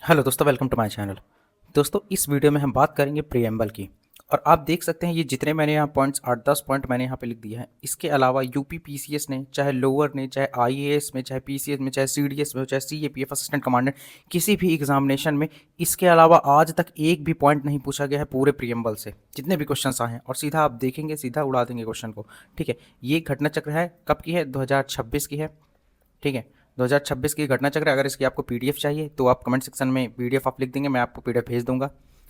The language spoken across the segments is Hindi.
हेलो दोस्तों, वेलकम टू माय चैनल। दोस्तों, इस वीडियो में हम बात करेंगे प्रीएम्बल की। और आप देख सकते हैं ये जितने मैंने यहाँ पॉइंट्स 8-10 पॉइंट मैंने यहाँ पे लिख दिया है। इसके अलावा यूपी पीसीएस ने, चाहे लोअर ने, चाहे आईएएस में, चाहे पीसीएस में, चाहे सीडीएस में, चाहे सीएपीएफ असिस्टेंट कमांडेंट, किसी भी एग्जामिनेशन में इसके अलावा आज तक एक भी पॉइंट नहीं पूछा गया है पूरे प्रीएम्बल से, जितने भी क्वेश्चन आए हैं। और सीधा आप देखेंगे, सीधा उड़ा देंगे क्वेश्चन को। ठीक है, ये घटना चक्र है, कब की है? 2026 की है। ठीक है, 2026 की घटना चक्र। अगर इसकी आपको पीडीएफ चाहिए तो आप कमेंट सेक्शन में पीडीएफ आप लिख देंगे, मैं आपको पीडीएफ भेज दूंगा।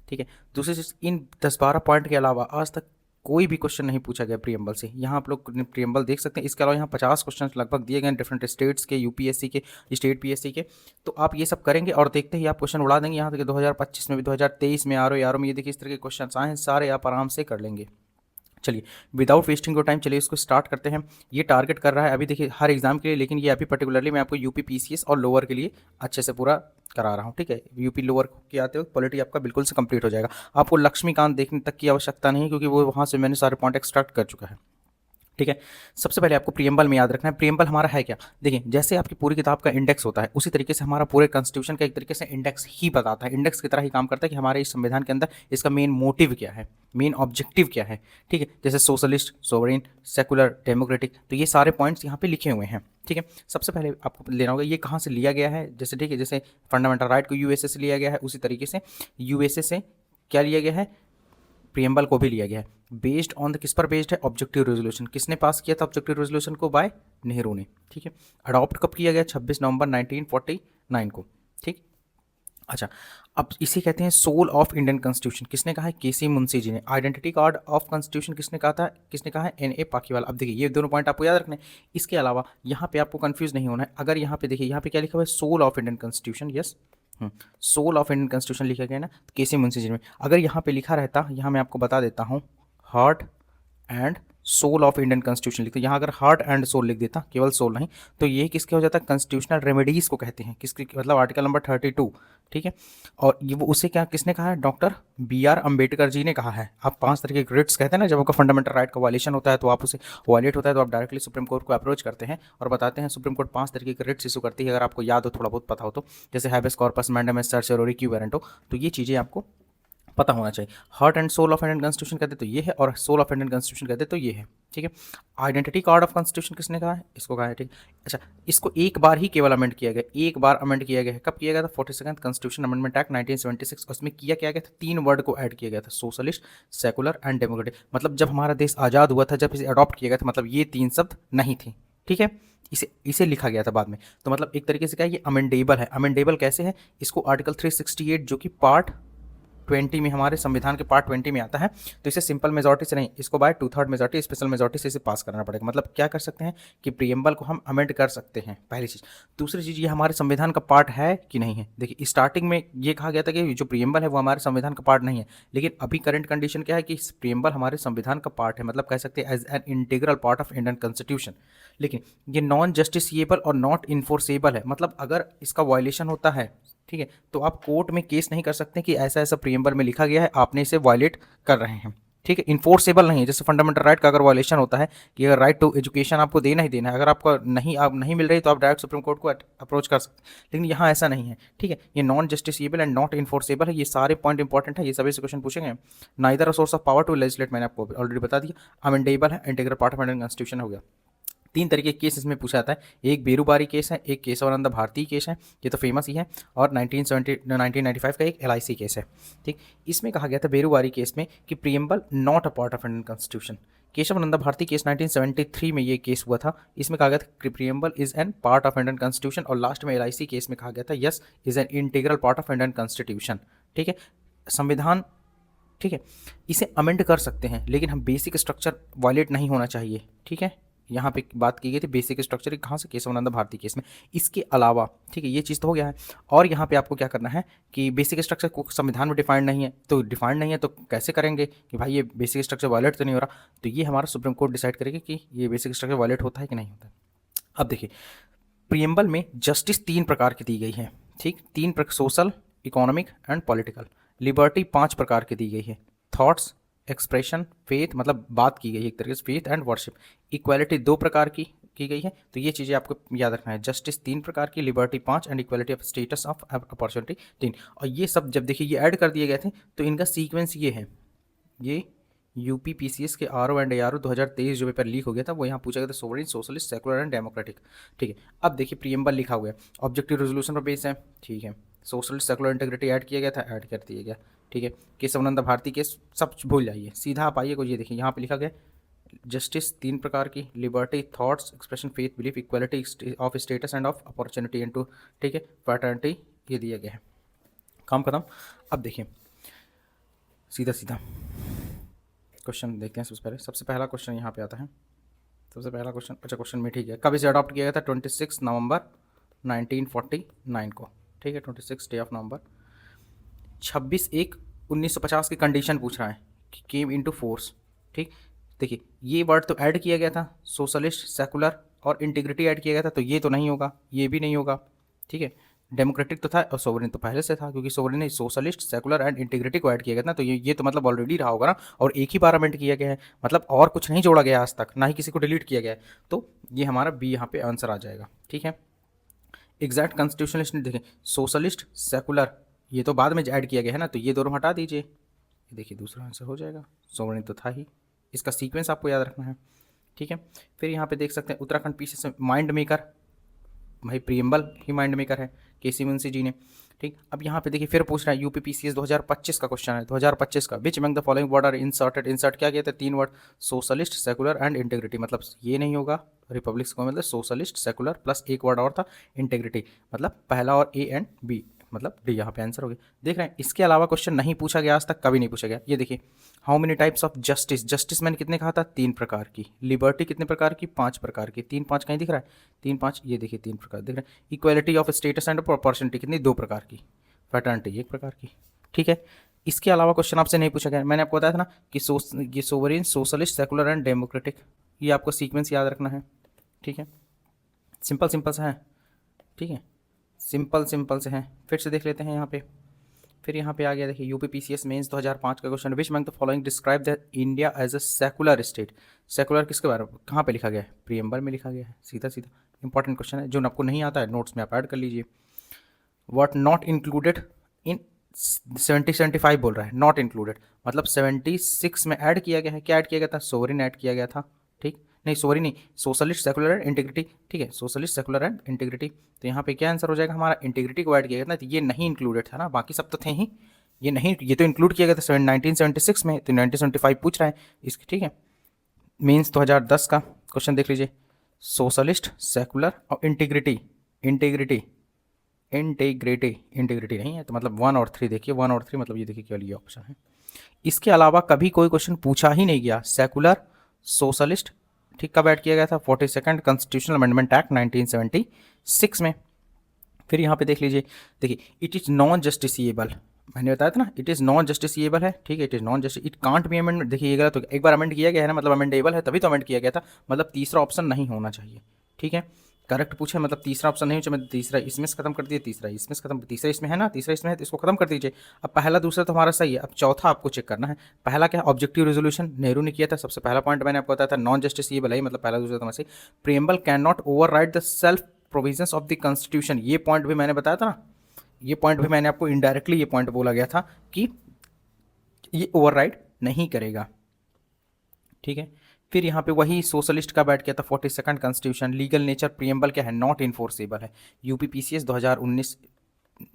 ठीक है, दूसरी चीज़, इन 10-12 पॉइंट के अलावा आज तक कोई भी क्वेश्चन नहीं पूछा गया प्रीएम्बल से। यहाँ आप लोग प्रीएम्बल देख सकते हैं। इसके अलावा यहाँ 50 क्वेश्चन लगभग दिए गए हैं डिफरेंट स्टेट्स के, यूपीएससी के, स्टेट पीएससी के। तो आप ये सब करेंगे और देखते ही आप क्वेश्चन उड़ा देंगे। यहाँ तक 2025 में भी, 2023 में, आर में, ये देखिए इस तरह के क्वेश्चन आए हैं, सारे आप आराम से कर लेंगे। चलिए, विदाउट वेस्टिंग योर टाइम, चलिए इसको स्टार्ट करते हैं। ये टारगेट कर रहा है अभी, देखिए, हर एग्जाम के लिए, लेकिन ये अभी पर्टिकुलरली मैं आपको यूपी पीसीएस और लोअर के लिए अच्छे से पूरा करा रहा हूँ। ठीक है, यूपी लोअर के आते वक्त पॉलिटी आपका बिल्कुल से कंप्लीट हो जाएगा। आपको लक्ष्मीकांत देखने तक की आवश्यकता नहीं, क्योंकि वो वहाँ से मैंने सारे पॉइंट एक्सट्रैक्ट कर चुका है। ठीक है, सबसे पहले आपको प्रीएम्बल में याद रखना है, प्रीएम्बल हमारा है क्या। देखिए, जैसे आपकी पूरी किताब का इंडेक्स होता है, उसी तरीके से हमारा पूरे कॉन्स्टिट्यूशन का एक तरीके से इंडेक्स ही बताता है, इंडेक्स की तरह ही काम करता है कि हमारे इस संविधान के अंदर इसका मेन मोटिव क्या है, मेन ऑब्जेक्टिव क्या है। ठीक है, जैसे सोशलिस्ट, सोवरेन, सेकुलर, डेमोक्रेटिक, तो ये सारे पॉइंट्स यहाँ पे लिखे हुए हैं। ठीक है, सबसे पहले आपको लेना होगा ये कहाँ से लिया गया है। जैसे ठीक है, जैसे फंडामेंटल राइट को यूएसए से लिया गया है, उसी तरीके से यूएसए से क्या लिया गया है, प्रियम्बल को भी लिया गया है। बेस्ड ऑन द, किस पर बेस्ड है? Objective resolution. किसने पास किया था ऑब्जेक्टिव रेजोल्यूशन को? बाय नेहरू ने। ठीक है, अडॉप्ट कब किया गया? 26 नवंबर 1949 को। ठीक, अच्छा, अब इसे कहते हैं सोल ऑफ इंडियन कॉन्स्टिट्यूशन। किसने कहा है? केसी मुंशी जी ने। आइडेंटिटी कार्ड ऑफ कॉन्स्टिट्यूशन किसने कहा था? किसने कहा है? N A Palkhivala. अब देखिए, ये दोनों पॉइंट आपको याद रखने हैं। इसके अलावा यहाँ पे आपको कंफ्यूज नहीं होना है। अगर यहाँ पे देखिए, यहाँ पे क्या लिखा हुआ है? Soul of Indian constitution. Yes, soul of Indian constitution लिखा गया ना, तो केसी मुंशी जी ने। अगर यहाँ पे लिखा रहता, यहाँ मैं आपको बता देता हूँ, heart and soul of Indian constitution लिखते, यहाँ अगर हार्ट एंड सोल लिख देता, केवल सोल नहीं, तो ये किसके हो जाता है? कॉन्स्टिट्यूशनल रेमेडीज को कहते हैं। किसके मतलब? Article number 32। ठीक है, और ये वो उसे क्या किसने कहा है? Doctor B R Ambedkar ji ने कहा है। आप 5 तरह के रिट्स कहते हैं ना, जब आपका फंडामेंटल राइट का वायलेशन होता है, तो आप उसे वायलेट होता है तो आप डायरेक्टली सुप्रीम कोर्ट को अप्रोच करते हैं और बताते हैं। सुप्रीम कोर्ट 5 तरीके के रिट्स इशू करती है, अगर आपको याद हो, थोड़ा बहुत पता हो तो, जैसे हैबेस कॉर्पस, मैंडेमस सर्च और क्यू वारंट हो, तो ये चीज़ें आपको पता होना चाहिए। Heart and soul of Indian constitution कहते तो ये है, और सोल ऑफ इंडियन कॉन्स्टिट्यूशन कहते तो ये है। ठीक है, आइडेंटिटी कार्ड ऑफ कॉन्स्टिट्यूशन किसने कहा है? इसको कहा है। ठीक, अच्छा, इसको एक बार ही केवल अमेंड किया गया, एक बार अमेंड किया गया है। कब किया गया था? 42nd constitution amendment act 1976। उसमें किया क्या गया था? 3 वर्ड को ऐड किया गया था, सोशलिस्ट, सेकुलर एंड डेमोक्रेटिक। मतलब जब हमारा देश आज़ाद हुआ था, जब इसे अडॉप्ट किया गया था, मतलब ये 3 शब्द नहीं थे। ठीक है, इसे इसे लिखा गया था बाद में। तो मतलब एक तरीके से क्या है, ये अमेंडेबल है। अमेंडेबल कैसे है? इसको आर्टिकल 368 जो कि पार्ट 20 में, हमारे संविधान के पार्ट 20 में आता है, तो इसे सिंपल मेजॉरिटी से नहीं, इसको बाय 2/3 मेजॉरिटी, स्पेशल मेजॉरिटी से इसे पास करना पड़ेगा। मतलब क्या कर सकते हैं कि प्रीएम्बल को हम अमेंड कर सकते हैं, पहली चीज़। दूसरी चीज़, ये हमारे संविधान का पार्ट है कि नहीं है। देखिए, स्टार्टिंग में ये कहा गया था कि जो प्रीएम्बल है वो हमारे संविधान का पार्ट नहीं है, लेकिन अभी करंट कंडीशन क्या है कि प्रीएम्बल हमारे संविधान का पार्ट है, मतलब कह सकते हैं as an integral part of Indian constitution. लेकिन ये नॉन जस्टिसिएबल और नॉट इन्फोर्सेबल है, मतलब अगर इसका वायलेशन होता है, ठीक है, तो आप कोर्ट में केस नहीं कर सकते कि ऐसा ऐसा प्रीएम्बल में लिखा गया है, आपने इसे वायलेट कर रहे हैं। ठीक है, इन्फोर्सेबल नहीं है। जैसे फंडामेंटल राइट का अगर वायलेशन होता है कि अगर राइट टू एजुकेशन आपको देना ही देना है, अगर आपका नहीं, आप नहीं मिल रही, तो आप डायरेक्ट सुप्रीम कोर्ट को अप्रोच कर सकते हैं, लेकिन यहाँ ऐसा नहीं है। ठीक है, ये non justiciable and not enforceable है। ये सारे पॉइंट इंपॉर्टेंट है, ये सभी से क्वेश्चन पूछेंगे। Neither a source of power to legislate, मैंने आपको ऑलरेडी बता दिया। अमेंडेबल है, integral part of Indian constitution हो गया। 3 तरीके के केस इसमें पूछा जाता है। एक बेरूबारी केस है, एक केशवानंद भारती केस है, ये तो फेमस ही है, और 1995 का एक LIC केस है। ठीक, इसमें कहा गया था बेरूबारी केस में कि preamble not a part of Indian constitution. Kesavananda Bharati case 1973 में ये केस हुआ था, इसमें कहा गया था कि preamble is an part of Indian constitution, और लास्ट में LIC केस में कहा गया था yes is an integral part of Indian constitution. ठीक है, संविधान, ठीक है, इसे अमेंड कर सकते हैं, लेकिन हम बेसिक स्ट्रक्चर वायलेट नहीं होना चाहिए। ठीक है, यहाँ पे बात की गई थी बेसिक स्ट्रक्चर कहाँ से? केशवानंद भारती केस में। इसके अलावा, ठीक है, ये चीज़ तो हो गया है, और यहाँ पे आपको क्या करना है कि बेसिक स्ट्रक्चर को संविधान में डिफाइंड नहीं है, तो डिफाइंड नहीं है तो कैसे करेंगे कि भाई ये बेसिक स्ट्रक्चर वायलेट तो नहीं हो रहा, तो ये हमारा सुप्रीम कोर्ट डिसाइड करेगी कि ये बेसिक स्ट्रक्चर वायलेट होता है कि नहीं होता है। अब देखिए, प्रियम्बल में जस्टिस 3 प्रकार की दी गई है। ठीक, 3 social, economic and political. Liberty 5 प्रकार की दी गई है। थॉट्स, एक्सप्रेशन, फेथ, मतलब बात की गई है एक तरीके से, फेथ एंड वर्शिप। इक्वालिटी 2 प्रकार की, की गई है। तो ये चीज़ें आपको याद रखना है। जस्टिस 3 प्रकार की, liberty 5 and equality of status of opportunity 3। और ये सब जब देखिए ये ऐड कर दिए गए थे तो इनका सीक्वेंस ये है। ये यूपी पीसीएस के आरओ एंड एआरओ 2023 जो पेपर लीक हो गया था वो यहाँ पूछा गया था, sovereign, socialist, secular and democratic. ठीक है, अब देखिए प्रीएम्बल लिखा हुआ है, ऑब्जेक्टिव रेजोल्यूशन पर बेस है। ठीक है, सोशलिस्ट सेकुलर इंटीग्रिटी ऐड किया गया था, ऐड कर दिया गया। ठीक है, केशवानंद भारती केस सब भूल जाइए, सीधा आप आइए को ये देखिए यहाँ पे लिखा गया जस्टिस 3 प्रकार की, liberty, thoughts, expression, faith, belief, equality of status and of opportunity and two, ठीक है, फ्रेटर्निटी, ये दिया गया है। काम खत्म। अब देखिए सीधा सीधा क्वेश्चन देखते हैं। सबसे पहला क्वेश्चन यहाँ पे आता है। सबसे पहला क्वेश्चन, अच्छा क्वेश्चन में ठीक है, कब इसे अडॉप्ट किया गया था? 26 नवंबर 1949 को। ठीक है, 26 डे ऑफ नवंबर। 26/1/1950 की कंडीशन पूछ रहा है कि केम इनटू फोर्स। ठीक, देखिए ये वर्ड तो ऐड किया गया था, सोशलिस्ट, सेकुलर और इंटीग्रिटी ऐड किया गया था, तो ये तो नहीं होगा, ये भी नहीं होगा। ठीक है, डेमोक्रेटिक तो था और सोवरेन तो पहले से था, क्योंकि सोवरेन ने सोशलिस्ट, सेकुलर एंड इंटीग्रिटी को ऐड किया गया था, तो ये तो मतलब ऑलरेडी रहा होगा ना, और एक ही बार अमेंड किया गया है, मतलब और कुछ नहीं जोड़ा गया आज तक, ना ही किसी को डिलीट किया गया है, तो ये हमारा बी यहाँ पे आंसर आ जाएगा। ठीक है, एग्जैक्ट कॉन्स्टिट्यूशनलिस्ट देखें, सोशलिस्ट, सेकुलर ये तो बाद में ऐड किया गया है ना, तो ये दोनों हटा दीजिए, ये देखिए दूसरा आंसर हो जाएगा। सोवरेन तो था ही, इसका सीक्वेंस आपको याद रखना है। ठीक है, फिर यहाँ पे देख सकते हैं उत्तराखंड पीसी से माइंड मेकर, भाई प्रियम्बल ही माइंड मेकर है केसी मुंशी जी ने। ठीक, अब यहाँ पे देखिए फिर पूछ रहा है यूपी पीसीएस 2025 का क्वेश्चन है, 2025 का। Which among the following word are inserted, insert क्या किया था? 3 word, socialist, secular and integrity, मतलब ये नहीं होगा, रिपब्लिक्स को मतलब सोशलिस्ट, सेकुलर प्लस एक वर्ड और था इंटीग्रिटी, मतलब पहला और ए एंड बी, मतलब डी यहाँ पे आंसर हो गया। देख रहे हैं, इसके अलावा क्वेश्चन नहीं पूछा गया आज तक, कभी नहीं पूछा गया। ये देखिए, how many types of justice, justice मैंने कितने कहा था? 3 प्रकार की। लिबर्टी कितने प्रकार की? 5 प्रकार की। 3-5 कहीं दिख रहा है? 3-5, ये देखिए 3 प्रकार दिख रहे हैं। Equality of status and opportunity कितनी? 2 प्रकार की। फ्रेटर्निटी 1 प्रकार की। ठीक है, इसके अलावा क्वेश्चन आपसे नहीं पूछा गया। मैंने आपको बताया था ना कि ये sovereign, socialist, secular and democratic, ये आपको सीक्वेंस याद रखना है। ठीक है, सिंपल सिंपल सा है। ठीक है, सिंपल से हैं। फिर से देख लेते हैं यहाँ पे। फिर यहाँ पे आ गया, देखिए यूपी पीसीएस मेंस 2005 का question, which among the following describe the India as a secular state. Secular किसके बारे में, कहाँ पे लिखा गया है? प्रीएम्बल में लिखा गया है। सीधा सीधा इंपॉर्टेंट क्वेश्चन है, जो आपको नहीं आता है नोट्स में आप ऐड कर लीजिए। व्हाट नॉट इंक्लूडेड इन 70-75 बोल रहा है, नॉट इंक्लूडेड मतलब 76 में ऐड किया गया है। क्या ऐड किया गया था? सोवरेन ऐड किया गया था। ठीक, नहीं सॉरी नहीं, सोशलिस्ट, सेकुलर एंड इंटीग्रिटी। ठीक है, सोशलिस्ट, सेकुलर एंड इंटीग्रिटी, तो यहाँ पे क्या आंसर हो जाएगा हमारा? इंटीग्रिटी को ऐड किया गया था, तो ये नहीं इंक्लूडेड था ना, बाकी सब तो थे ही, ये नहीं, ये तो इंक्लूड किया गया था 1976 में, तो 1975 पूछ रहा है इसकी। ठीक है, मीन्स 2010 का क्वेश्चन देख लीजिए, सोशलिस्ट, सेकुलर और इंटीग्रिटी, इंटीग्रिटी इंटीग्रिटी इंटीग्रिटी नहीं है, तो मतलब 1 और 3 देखिए, 1 और 3 मतलब ये देखिए केवल ये ऑप्शन है। इसके अलावा कभी कोई क्वेश्चन पूछा ही नहीं गया। सेकुलर, सोशलिस्ट, ठीक, कब ऐड किया गया था? 42nd कॉन्स्टिट्यूशनल अमेंडमेंट एक्ट 1976 में। फिर यहाँ पे देख लीजिए, देखिए इट इज़ नॉन जस्टिसिएबल, मैंने बताया था ना, इट इज़ नॉन जस्टिसिएबल है। ठीक है, it is non justice, it can't be amendment, देखिए ये गलत तो एक बार अमेंड किया गया है ना, मतलब अमेंडेबल है, तभी तो अमेंड किया गया था, मतलब तीसरा ऑप्शन नहीं होना चाहिए। ठीक है, करेक्ट पूछे, मतलब तीसरा ऑप्शन नहीं हो चाहिए, तीसरा इसमें से खत्म कर दिए, तीसरा इसमें से खत्म, तीसरा इसमें है ना, तीसरा इसमें है तो इसको खत्म कर दीजिए। अब पहला दूसरा तो हमारा सही है, अब चौथा आपको चेक करना है। पहला क्या है? ऑब्जेक्टिव रेजोल्यूशन नेहरू ने किया था, सबसे पहला पॉइंट मैंने आपको बताया था, नॉन जस्टिसिएबल है, मतलब पहला दूसरा तो सही। Preamble can not override the self provisions of the constitution, ये पॉइंट भी मैंने बताया था ना, ये पॉइंट भी मैंने आपको इनडायरेक्टली ये पॉइंट बोला गया था कि ये ओवरराइड नहीं करेगा। ठीक है, फिर यहाँ पे वही सोशलिस्ट का बैठ गया था 42nd constitution, legal nature preamble क्या है? नॉट इन्फोर्सेबल है। UP PCS 2019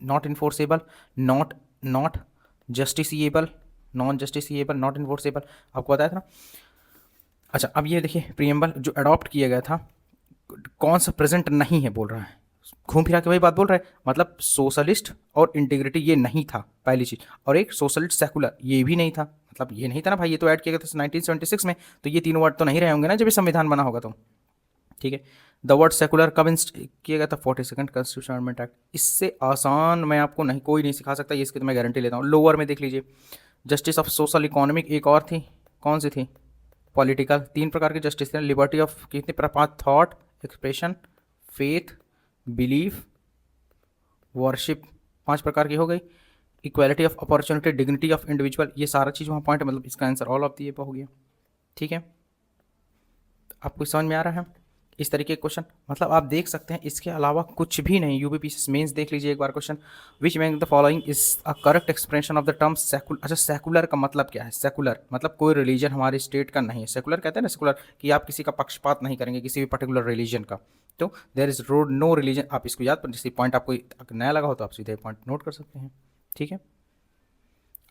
not enforceable, not not justiciable, non justiciable, not enforceable, आपको बताया था ना। अच्छा, अब ये देखिए प्रीएम्बल जो अडॉप्ट किया गया था, कौन सा प्रेजेंट नहीं है बोल रहा है, घूम फिरा के वही बात बोल रहा है, मतलब सोशलिस्ट और इंटीग्रिटी ये नहीं था पहली चीज, और एक सोशलिस्ट सेकुलर ये भी नहीं था, मतलब ये नहीं था ना भाई, ये तो ऐड किया गया था 1976 में, तो ये तीनों वर्ड तो नहीं रहे होंगे ना जब ये संविधान बना होगा तो। ठीक है, द वर्ड सेकुलर कब किया गया था? 42nd constitution amendment act. इससे आसान मैं आपको नहीं, कोई नहीं सिखा सकता, ये इसकी तो मैं गारंटी लेता हूँ। लोअर में देख लीजिए, जस्टिस ऑफ सोशल इकोनॉमिक, एक और थी, कौन सी थी? पॉलिटिकल, 3 प्रकार की जस्टिस थी। लिबर्टी ऑफ कितने प्रकार? Thought, expression, faith, belief, worship, 5 प्रकार की हो गई। Equality of opportunity, dignity of individual, ये सारा चीज़ वहाँ पॉइंट है, मतलब इसका आंसर ऑल ऑफ दी हो गया। ठीक है, आपको समझ में आ रहा है? इस तरीके के क्वेश्चन, मतलब आप देख सकते हैं इसके अलावा कुछ भी नहीं। यूपीपीसीएस मेंस देख लीजिए एक बार question, which man the following is a correct expression of the term secular. अच्छा, सेकुलर का मतलब क्या है? सेकुलर मतलब कोई रिलीजन हमारे स्टेट का नहीं है। सेकुलर कहते हैं ना, सेकुलर कि आप किसी का पक्षपात नहीं करेंगे किसी भी पर्टिकुलर रिलीजन का। तो देयर इज नो रिलीजन, आप इसको याद पर, जैसे पॉइंट आपको नया लगा हो तो आप सीधे पॉइंट नोट कर सकते हैं। ठीक है।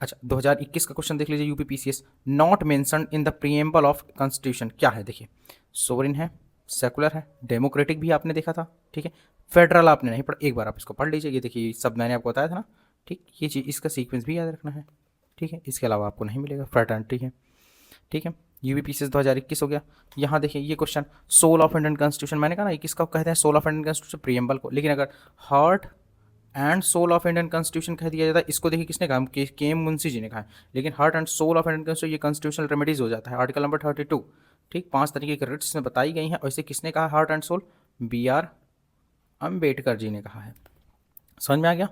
अच्छा, 2021 का क्वेश्चन देख लीजिए UPPCS, not mentioned in the preamble of constitution. क्या है देखिए, सोवरेन है, सेकुलर है, डेमोक्रेटिक भी आपने देखा था, ठीक है, फेडरल आपने नहीं पढ़ा, एक बार आप इसको पढ़ लीजिए। ये देखिए सब मैंने आपको बताया था ना, ठीक, ये चीज़ इसका सीक्वेंस भी याद रखना है, ठीक है, इसके अलावा आपको नहीं मिलेगा, फ्रेटर्निटी है, ठीक है। यूपीपीसीएस 2021 हो गया। यहाँ देखिए ये question, soul of Indian constitution, मैंने कहा ना किसका कहते हैं soul of Indian constitution, preamble को। लेकिन अगर heart and soul of Indian constitution कह दिया जाता है, इसको देखिए किसने कहा, के एम मुंशी जी ने कहा है। लेकिन heart and soul of Indian constitution ये कॉन्स्टिट्यूशनल रेमेडीज हो जाता है, आर्टिकल नंबर 32, ठीक, 5 तरीके की रिट्स में बताई गई हैं। और इसे किसने कहा heart and soul? B R Ambedkar ji ने कहा है। समझ में आ गया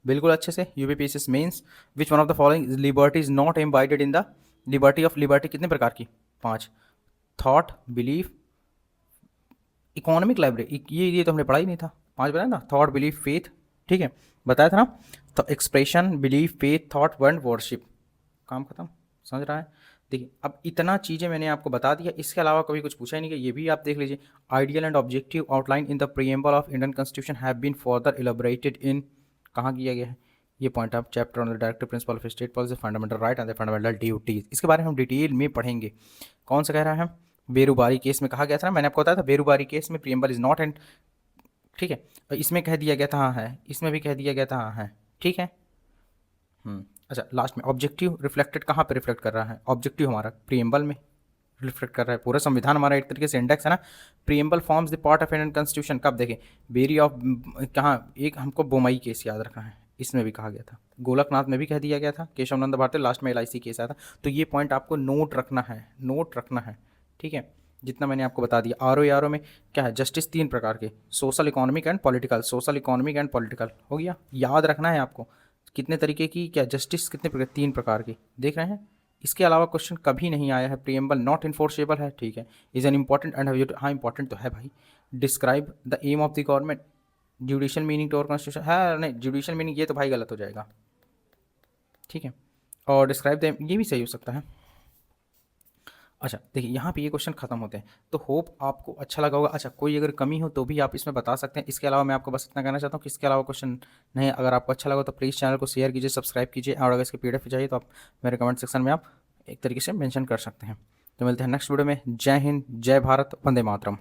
बिल्कुल अच्छे से। UPPCS mains, which one of the following liberty is not embedded in the liberty of, liberty कितने प्रकार की? 5, थॉट, बिलीफ, इकोनॉमिक लाइब्रेरी, ये तो हमने पढ़ा ही नहीं था, 5 बताया ना, थॉट, बिलीफ, फेथ, ठीक है, बताया था ना। तो expression, belief, faith, thought, word, worship, काम खत्म। समझ रहा है? देखिए अब इतना चीज़ें मैंने आपको बता दिया, इसके अलावा कभी कुछ पूछा ही नहीं कि ये भी आप देख लीजिए। Ideal and objective outline in the preamble of Indian constitution have been further elaborated in, कहाँ किया गया है ये पॉइंट? आप chapter on the directive principle of state policy, fundamental right and the fundamental duties, इसके बारे में हम डिटेल में पढ़ेंगे। कौन सा कह रहा है? बेरूबारी केस में कहा गया था ना, मैंने आपको बताया था बेरूबारी केस में प्रीएम्बल इज नॉट एंड, ठीक है, और इसमें कह दिया गया था हाँ है, इसमें भी कह दिया गया था हाँ है, ठीक है। अच्छा, लास्ट में ऑब्जेक्टिव रिफ्लेक्टेड कहाँ पे रिफ्लेक्ट कर रहा है? ऑब्जेक्टिव हमारा प्रीएम्बल में रिफ्लेक्ट कर रहा है। पूरा संविधान हमारा एक तरीके से इंडेक्स है ना। Preamble forms the part of Indian constitution, कब देखें? बेरी ऑफ, कहाँ, एक हमको बोमई केस याद रखना है, इसमें भी कहा गया था। गोलकनाथ में भी कह दिया गया था, केशव नंद भारती, लास्ट में एलआईसी केस आया था। तो ये पॉइंट आपको नोट रखना है, नोट रखना है, ठीक है। जितना मैंने आपको बता दिया। आर ओ में क्या है? जस्टिस 3 प्रकार के, social, economic and political, social, economic and political, हो गया, याद रखना है आपको। कितने तरीके की, क्या जस्टिस कितने प्रकार? 3 प्रकार की, देख रहे हैं। इसके अलावा क्वेश्चन कभी नहीं आया है। प्रीएम्बल नॉट इन्फोर्सेबल है, ठीक है, इज एन इंपॉर्टेंट एंड, हाँ इंपॉर्टेंट तो है भाई। Describe the aim of the government, judicial meaning to और कॉन्स्टिट्यूशन है, नहीं जुडिशियल मीनिंग ये तो भाई गलत हो जाएगा, ठीक है। और डिस्क्राइब द, ये भी सही हो सकता है। अच्छा देखिए यहाँ पे ये क्वेश्चन खत्म होते हैं। तो होप आपको अच्छा लगा होगा। अच्छा, कोई अगर कमी हो तो भी आप इसमें बता सकते हैं। इसके अलावा मैं आपको बस इतना कहना चाहता हूँ कि इसके अलावा क्वेश्चन नहीं, अगर आपको अच्छा लगा तो प्लीज़ चैनल को शेयर कीजिए, सब्सक्राइब कीजिए, और अगर इसके पीडीएफ चाहिए तो आप मेरे कमेंट सेक्शन में आप एक तरीके से मेंशन कर सकते हैं। तो मिलते हैं नेक्स्ट वीडियो में। जय हिंद, जय भारत, वंदे मातरम।